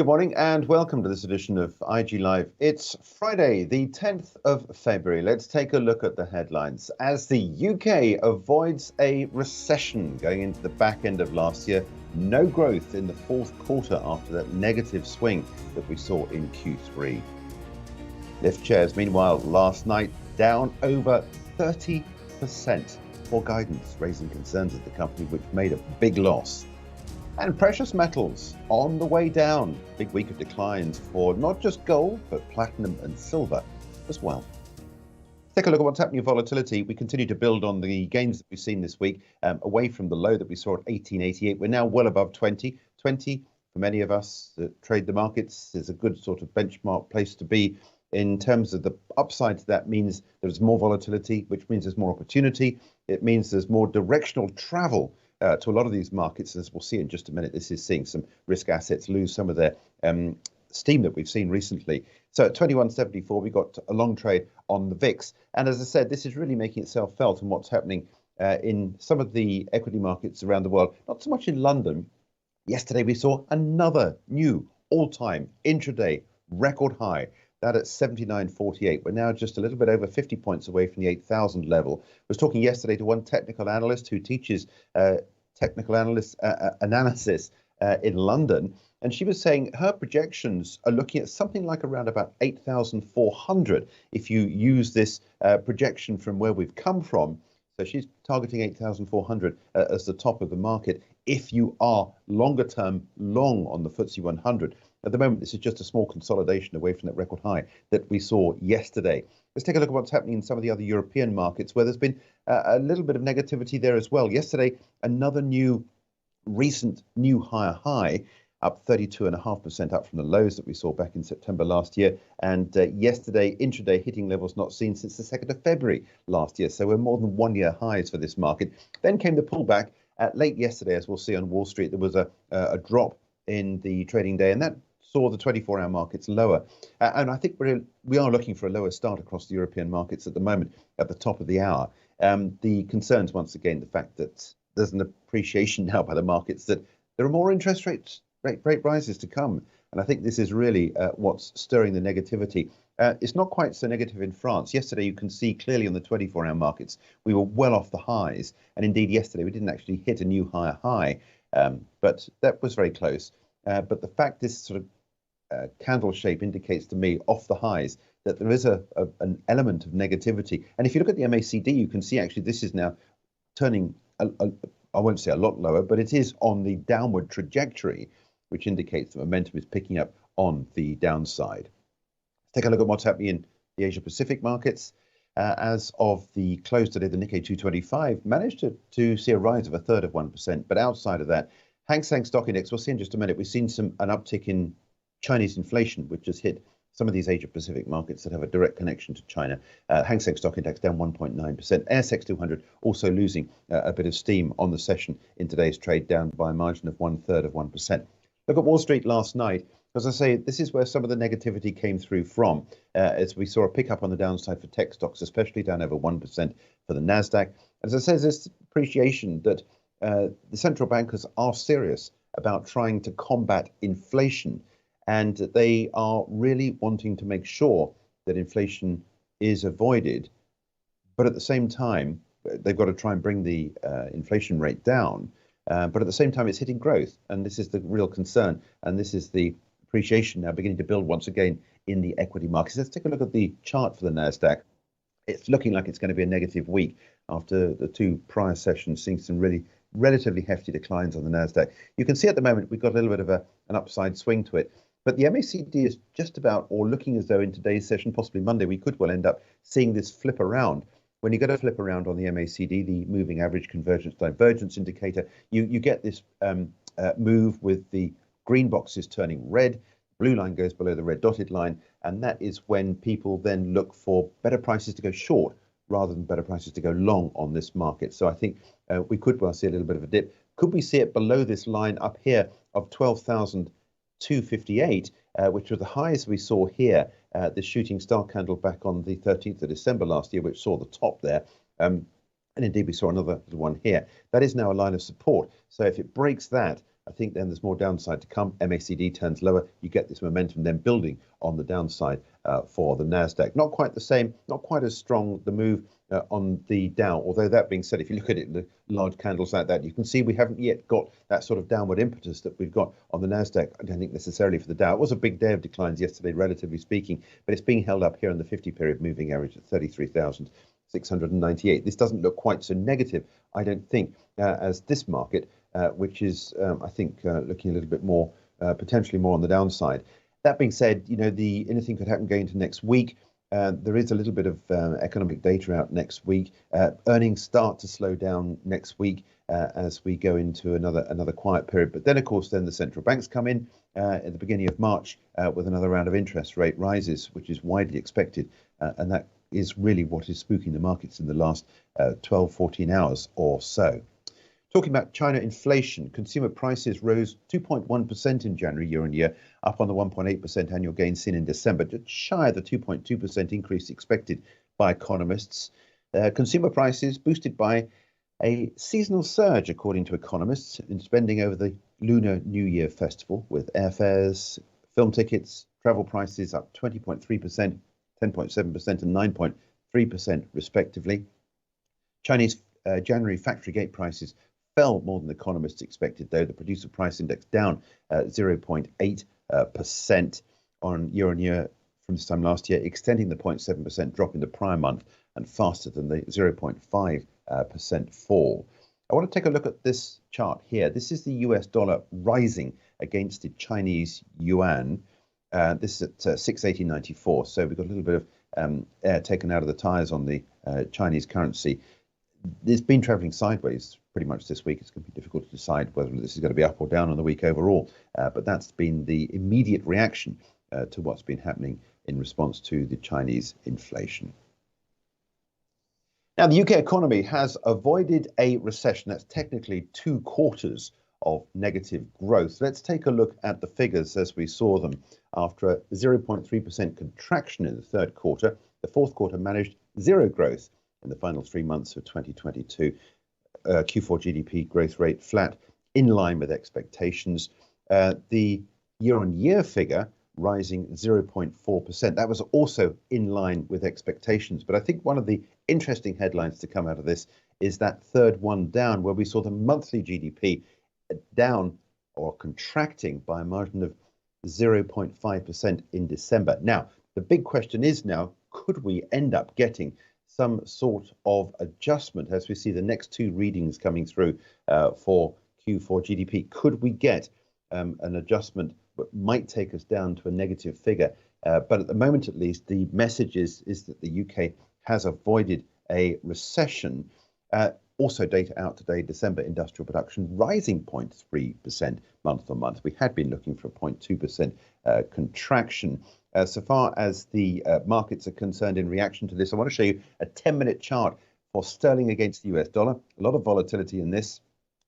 morning and welcome to this edition of IG Live. It's Friday, the 10th of February. Let's take a look at the headlines. As the UK avoids a recession going into the back end of last year, no growth in the fourth quarter after that negative swing that we saw in Q3. Lift shares, meanwhile, last night down over 30% for guidance, raising concerns at the company, which made a big loss. And precious metals on the way down. Big week of declines for not just gold, but platinum and silver as well. Take a look at what's happening in volatility. We continue to build on the gains that we've seen this week, away from the low that we saw at 1888. We're now well above 20. 20, for many of us that trade the markets, is a good sort of benchmark place to be. In terms of the upside to that means there's more volatility, which means there's more opportunity. It means there's more directional travel to a lot of these markets. As we'll see in just a minute, this is seeing some risk assets lose some of their steam that we've seen recently. So at 21.74, we got a long trade on the VIX. And as I said, this is really making itself felt in what's happening in some of the equity markets around the world, not so much in London. Yesterday, we saw another new all-time intraday record high. That at 79.48. We're now just a little bit over 50 points away from the 8,000 level. I was talking yesterday to one technical analyst who teaches technical analysis in London, and she was saying her projections are looking at something like around about 8,400 if you use this projection from where we've come from. So she's targeting 8,400 as the top of the market if you are longer term long on the FTSE 100. At the moment, this is just a small consolidation away from that record high that we saw yesterday. Let's take a look at what's happening in some of the other European markets where there's been a little bit of negativity there as well. Yesterday, another recent new higher high, up 32.5% up from the lows that we saw back in September last year. And yesterday, intraday hitting levels not seen since the 2nd of February last year. So we're more than 1 year highs for this market. Then came the pullback. Late yesterday, as we'll see on Wall Street, there was a drop in the trading day, and that saw the 24-hour markets lower. And I think we are looking for a lower start across the European markets at the moment at the top of the hour. The concerns, once again, the fact that there's an appreciation now by the markets that there are more interest rate rises to come. And I think this is really what's stirring the negativity. It's not quite so negative in France. Yesterday, you can see clearly on the 24-hour markets, we were well off the highs. And indeed, yesterday, we didn't actually hit a new higher high, but that was very close. But the fact this sort of candle shape indicates to me off the highs that there is an element of negativity. And if you look at the MACD, you can see actually this is now turning, I won't say a lot lower, but it is on the downward trajectory, which indicates the momentum is picking up on the downside. Let's take a look at what's happening in the Asia Pacific markets. As of the close today, the Nikkei 225 managed to see a rise of 1/3 of 1%. But outside of that, Hang Seng Stock Index, we'll see in just a minute, we've seen an uptick in Chinese inflation, which has hit some of these Asia Pacific markets that have a direct connection to China. Hang Seng Stock Index down 1.9%. ASX 200 also losing a bit of steam on the session in today's trade, down by a margin of 1/3 of 1%. Look at Wall Street last night. As I say, this is where some of the negativity came through from, as we saw a pickup on the downside for tech stocks, especially down over 1% for the NASDAQ. As I say, there's this appreciation that the central bankers are serious about trying to combat inflation, and they are really wanting to make sure that inflation is avoided. But at the same time, they've got to try and bring the inflation rate down. But at the same time, it's hitting growth. And this is the real concern. And this is the appreciation now beginning to build once again in the equity markets. Let's take a look at the chart for the NASDAQ. It's looking like it's going to be a negative week after the two prior sessions, seeing some really relatively hefty declines on the NASDAQ. You can see at the moment we've got a little bit of an upside swing to it. But the MACD is just about, or looking as though in today's session, possibly Monday, we could well end up seeing this flip around. When you get a flip around on the MACD, the moving average convergence divergence indicator, you get this move with the green boxes turning red, blue line goes below the red dotted line, and that is when people then look for better prices to go short rather than better prices to go long on this market. So I think we could well see a little bit of a dip. Could we see it below this line up here of 12,258, which were the highs we saw here, the shooting star candle back on the 13th of December last year, which saw the top there. And indeed, we saw another one here. That is now a line of support. So if it breaks that, I think then there's more downside to come. MACD turns lower. You get this momentum then building on the downside for the Nasdaq. Not quite the same, not quite as strong the move on the Dow. Although that being said, if you look at it, the large candles like that, you can see we haven't yet got that sort of downward impetus that we've got on the Nasdaq. I don't think necessarily for the Dow. It was a big day of declines yesterday, relatively speaking, but it's being held up here in the 50-period moving average at 33,698. This doesn't look quite so negative, I don't think, as this market, which is, I think, looking a little bit more, potentially more on the downside. That being said, anything could happen going into next week. There is a little bit of economic data out next week. Earnings start to slow down next week as we go into another quiet period. But then, of course, then the central banks come in at the beginning of March with another round of interest rate rises, which is widely expected. And that is really what is spooking the markets in the last 12, 14 hours or so. Talking about China inflation, consumer prices rose 2.1% in January year on year, up on the 1.8% annual gain seen in December, just shy of the 2.2% increase expected by economists. Consumer prices boosted by a seasonal surge, according to economists, in spending over the Lunar New Year festival, with airfares, film tickets, travel prices up 20.3%, 10.7% and 9.3% respectively. Chinese January factory gate prices fell more than economists expected, though. The producer price index down 0.8% on year from this time last year, extending the 0.7% drop in the prior month and faster than the 0.5% fall. I want to take a look at this chart here. This is the US dollar rising against the Chinese yuan. This is at 680.94, so we've got a little bit of air taken out of the tires on the Chinese currency. It's been traveling sideways pretty much this week. It's going to be difficult to decide whether this is going to be up or down on the week overall, but that's been the immediate reaction to what's been happening in response to the Chinese inflation. Now, the UK economy has avoided a recession. That's technically 2 quarters of negative growth. Let's take a look at the figures as we saw them. After a 0.3% contraction in the third quarter, the fourth quarter managed zero growth in the final 3 months of 2022. Q4 GDP growth rate flat, in line with expectations. The year-on-year figure rising 0.4%. That was also in line with expectations. But I think one of the interesting headlines to come out of this is that third one down, where we saw the monthly GDP down or contracting by a margin of 0.5% in December. Now, the big question is now, could we end up getting some sort of adjustment as we see the next 2 readings coming through for Q4 GDP? Could we get an adjustment that might take us down to a negative figure? But at the moment, at least, the message is that the UK has avoided a recession. Also, data out today, December industrial production rising 0.3% month on month. We had been looking for a 0.2% contraction. So far as the markets are concerned in reaction to this, I want to show you a 10-minute chart for sterling against the US dollar. A lot of volatility in this.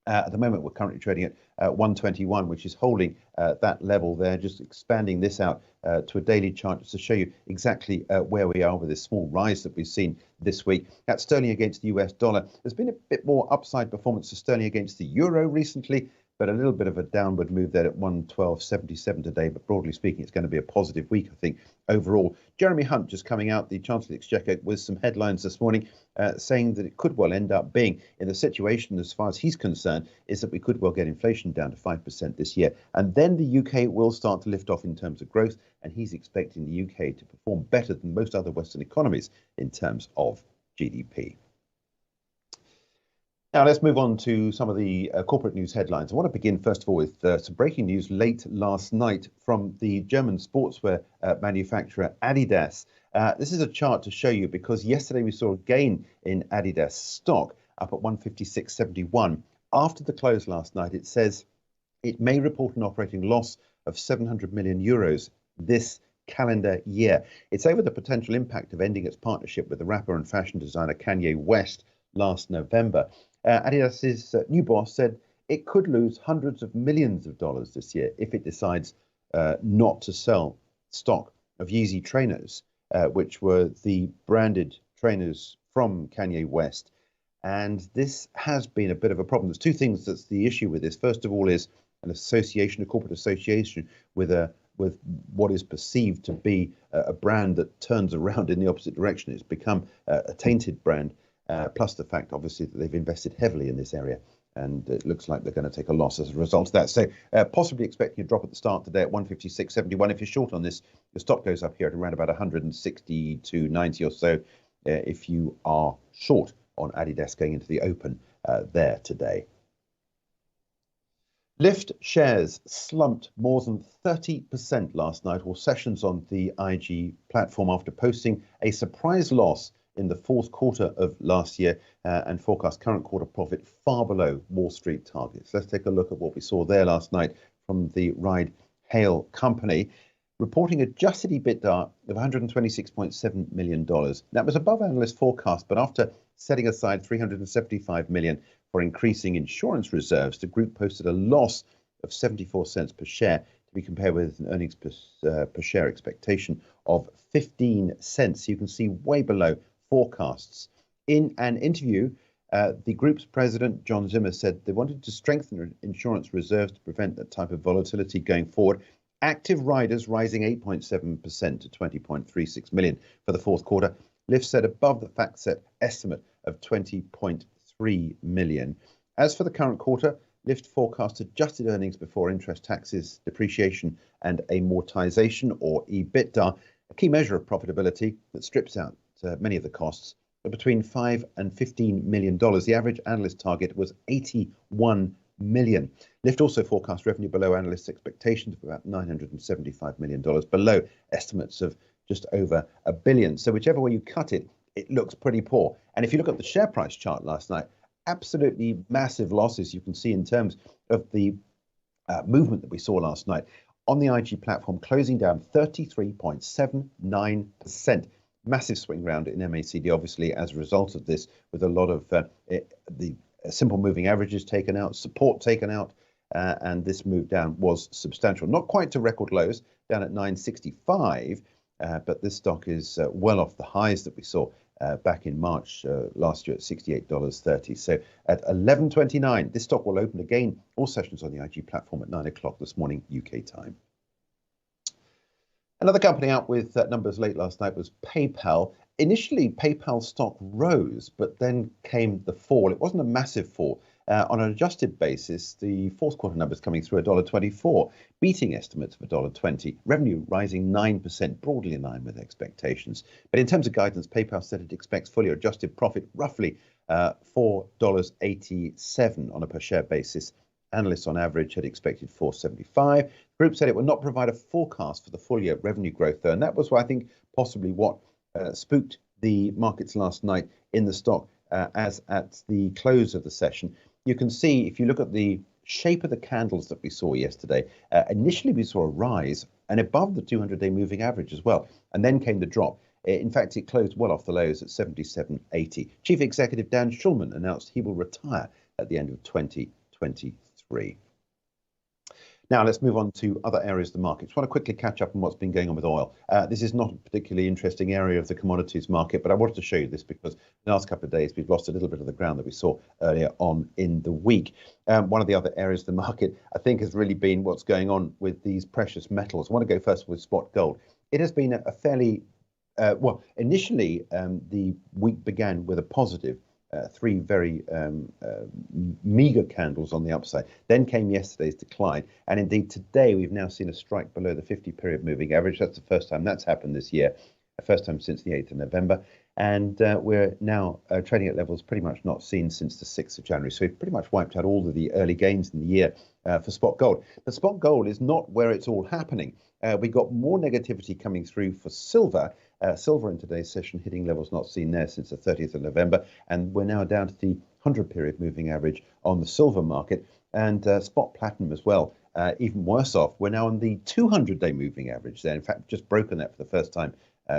At the moment, we're currently trading at 121, which is holding that level there, just expanding this out to a daily chart just to show you exactly where we are with this small rise that we've seen this week. That's sterling against the US dollar. There's been a bit more upside performance of sterling against the euro recently, but a little bit of a downward move there at 112.77 today. But broadly speaking, it's going to be a positive week, I think, overall. Jeremy Hunt just coming out, the Chancellor of the Exchequer, with some headlines this morning saying that it could well end up being in the situation, as far as he's concerned, is that we could well get inflation down to 5% this year. And then the UK will start to lift off in terms of growth. And he's expecting the UK to perform better than most other Western economies in terms of GDP. Now, let's move on to some of the corporate news headlines. I want to begin, first of all, with some breaking news late last night from the German sportswear manufacturer Adidas. This is a chart to show you because yesterday we saw a gain in Adidas stock up at 156.71. After the close last night, it says it may report an operating loss of 700 million euros this calendar year. It's over the potential impact of ending its partnership with the rapper and fashion designer Kanye West last November. Adidas's new boss said it could lose hundreds of millions of dollars this year if it decides not to sell stock of Yeezy trainers, which were the branded trainers from Kanye West. And this has been a bit of a problem. There's 2 things that's the issue with this. First of all is an association, a corporate association with what is perceived to be a brand that turns around in the opposite direction. It's become a tainted brand, plus the fact, obviously, that they've invested heavily in this area. And it looks like they're going to take a loss as a result of that. So possibly expecting a drop at the start today at 156.71. If you're short on this, your stop goes up here at around about 162.90 or so if you are short on Adidas going into the open there today. Lyft shares slumped more than 30% last night, or sessions on the IG platform, after posting a surprise loss in the fourth quarter of last year and forecast current quarter profit far below Wall Street targets. Let's take a look at what we saw there last night from the ride-hail company, reporting adjusted EBITDA of $126.7 million. That was above analyst forecast, but after setting aside $375 million for increasing insurance reserves, the group posted a loss of 74 cents per share, to be compared with an earnings per share expectation of 15 cents. You can see way below forecasts. In an interview, the group's president, John Zimmer, said they wanted to strengthen insurance reserves to prevent that type of volatility going forward. Active riders rising 8.7% to 20.36 million for the fourth quarter. Lyft said above the FactSet estimate of 20.3 million. As for the current quarter, Lyft forecast adjusted earnings before interest, taxes, depreciation and amortization, or EBITDA, a key measure of profitability that strips out many of the costs, but between $5 and $15 million. The average analyst target was 81 million. Lyft also forecast revenue below analysts' expectations of about $975 million, below estimates of just over $1 billion. So whichever way you cut it, it looks pretty poor. And if you look at the share price chart last night, absolutely massive losses you can see in terms of the movement that we saw last night on the IG platform, closing down 33.79%. Massive swing round in MACD, obviously, as a result of this, with a lot of the simple moving averages taken out, support taken out, and this move down was substantial. Not quite to record lows, down at 965, but this stock is well off the highs that we saw back in March last year at $68.30. So at 11.29, this stock will open again, all sessions on the IG platform at 9 o'clock this morning, UK time. Another company out with numbers late last night was PayPal. Initially, PayPal stock rose, but then came the fall. It wasn't a massive fall. On an adjusted basis, the fourth quarter numbers coming through $1.24, beating estimates of $1.20. Revenue rising 9%, broadly in line with expectations. But in terms of guidance, PayPal said it expects fully adjusted profit roughly $4.87 on a per share basis. Analysts on average had expected $4.75. The group said it would not provide a forecast for the full year revenue growth, though, and that was, I think, possibly what spooked the markets last night in the stock as at the close of the session. You can see, if you look at the shape of the candles that we saw yesterday, initially we saw a rise and above the 200-day moving average as well, and then came the drop. In fact, it closed well off the lows at 77.80. Chief Executive Dan Schulman announced he will retire at the end of 2023. Now, let's move on to other areas of the market. I just want to quickly catch up on what's been going on with oil. This is not a particularly interesting area of the commodities market, but I wanted to show you this because in the last couple of days, we've lost a little bit of the ground that we saw earlier on in the week. One of the other areas of the market, I think, has really been what's going on with these precious metals. I want to go first with spot gold. It has been a fairly, initially, the week began with a positive. Three very meager candles on the upside. Then came yesterday's decline. And indeed, today we've now seen a strike below the 50-period moving average. That's the first time that's happened this year, the first time since the 8th of November. And we're now trading at levels pretty much not seen since the 6th of January. So we've pretty much wiped out all of the early gains in the year for spot gold. But spot gold is not where it's all happening. We got more negativity coming through for silver. Silver in today's session hitting levels not seen there since the 30th of November. And we're now down to the 100-period moving average on the silver market. And spot platinum as well, even worse off. We're now on the 200-day moving average there. In fact, just broken that for the first time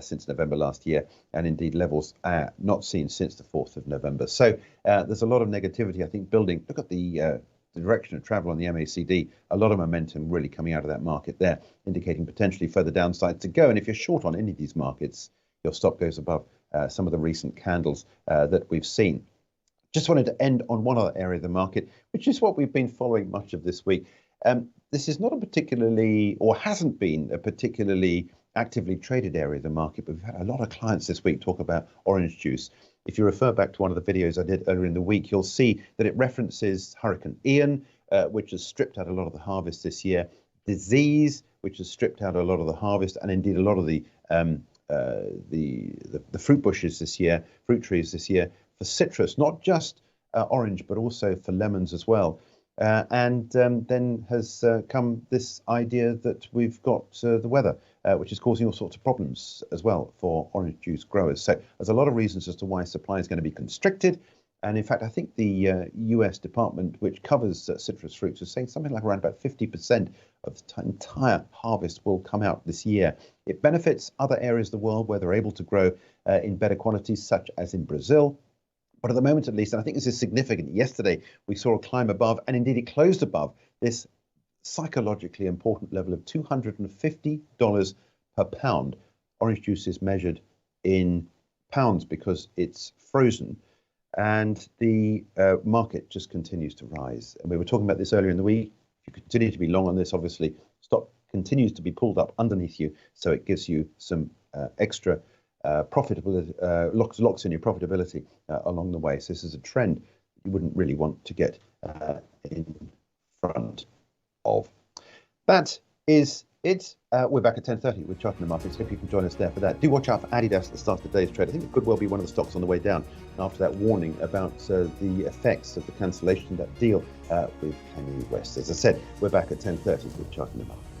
since November last year. And indeed, levels not seen since the 4th of November. So there's a lot of negativity, I think, building. Look at the direction of travel on the MACD, a lot of momentum really coming out of that market there, indicating potentially further downside to go. And if you're short on any of these markets, your stop goes above some of the recent candles that we've seen. Just wanted to end on one other area of the market, which is what we've been following much of this week. This is not a particularly, or hasn't been a particularly actively traded area of the market, but we've had a lot of clients this week talk about orange juice. If you refer back to one of the videos I did earlier in the week, you'll see that it references Hurricane Ian, which has stripped out a lot of the harvest this year, disease, which has stripped out a lot of the harvest, and indeed a lot of the fruit bushes this year, fruit trees this year, for citrus, not just orange, but also for lemons as well. Then has come this idea that we've got the weather, which is causing all sorts of problems as well for orange juice growers. So there's a lot of reasons as to why supply is going to be constricted. And in fact, I think the US department, which covers citrus fruits, is saying something like around about 50% of the entire harvest will come out this year. It benefits other areas of the world where they're able to grow in better quantities, such as in Brazil. But at the moment, at least, and I think this is significant, yesterday we saw a climb above, and indeed it closed above this psychologically important level of $250 per pound. Orange juice is measured in pounds because it's frozen, and the market just continues to rise. And we were talking about this earlier in the week. If you continue to be long on this, obviously, stock continues to be pulled up underneath you, so it gives you some extra profitability, locks in your profitability along the way. So this is a trend you wouldn't really want to get in front of. That is it. We're back at 10:30 with Charting the Markets. Hope you can join us there for that. Do watch out for Adidas at the start of today's trade. I think it could well be one of the stocks on the way down after that warning about the effects of the cancellation of that deal with Kanye West. As I said, we're back at 10:30 with Charting the Markets.